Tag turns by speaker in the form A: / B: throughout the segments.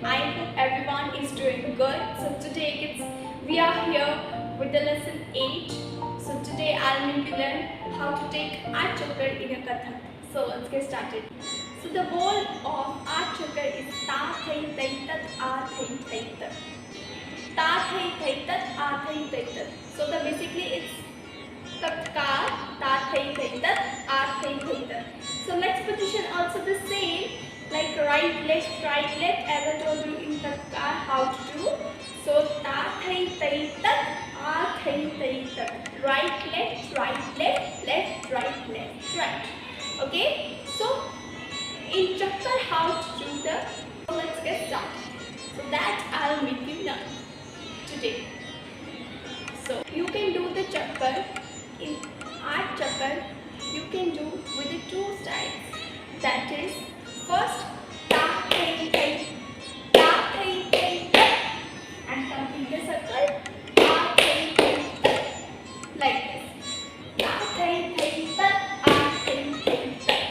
A: I hope everyone is doing good. So today we are here with the lesson 8. So today I'll make you learn how to take art chakra in a Kathak. So let's get started. So the word of art chakra is ta thai thai tat a thai thai tat. Ta thai thai tat a thai thai tat. So basically it's tatkar ta thai thai tat a thai thai tat. So next position also the same, like right left as I told you in tatkar how to do. So ta thai thai tat a thai thai tat. Right left left right. Okay, so in chakra how to do the, so let's get started. So that I'll make you learn today. So you can do the chakra in art chakra, you can do with the two styles, that is first ta thai thai ta and complete the circle ta thai thai like this, ta thai thai tat a thai thai tat.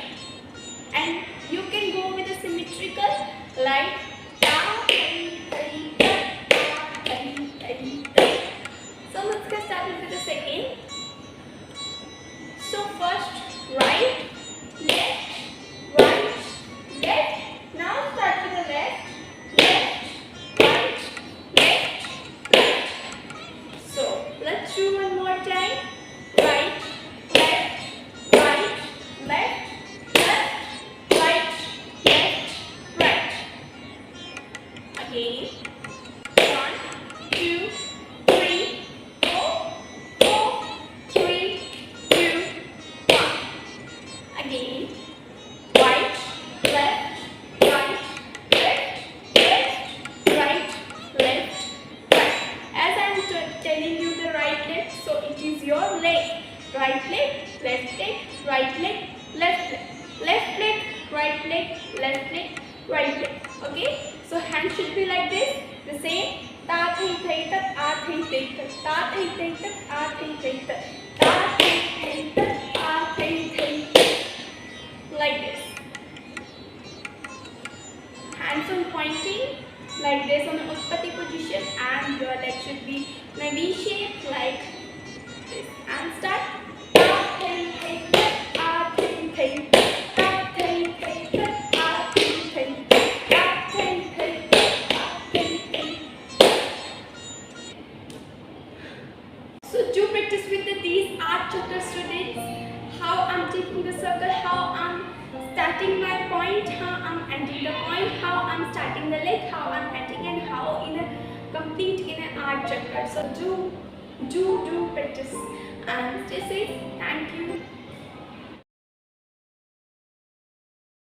A: And you can go with a symmetrical like ta thai thai tat a thai thai tat. So let's get started with the second. So first right, left. Now start with the left, right, left. So let's do one more time. Right, left, right. Again. 1, 2, 3, 4, 3, 2, 1. Again. Right, left, right. As I am telling you the right leg, so it is your leg. Right leg, left leg, right leg, left leg. Left leg, right leg, left leg, right leg. Okay? So hand should be like this. The same. Ta thai thai tat a thai thai tat. Ta thai thai tat a thai thai tat. Ta thai thai tat a thai thai tat. Like this. Hands on pointing like this on the Utpatti position, and your leg should be in a V shape like this. And start. Ta thai thai tat a thai thai tat. Ta thai thai tat a thai thai tat. Ta thai thai tat a thai thai tat. So do practice with these art chakra students. How I'm taking the circle, how I'm starting my point, how I'm ending the point, how I'm starting the leg, how I'm ending, and how in a complete in an art chakra. So do practice and stay safe. Thank you.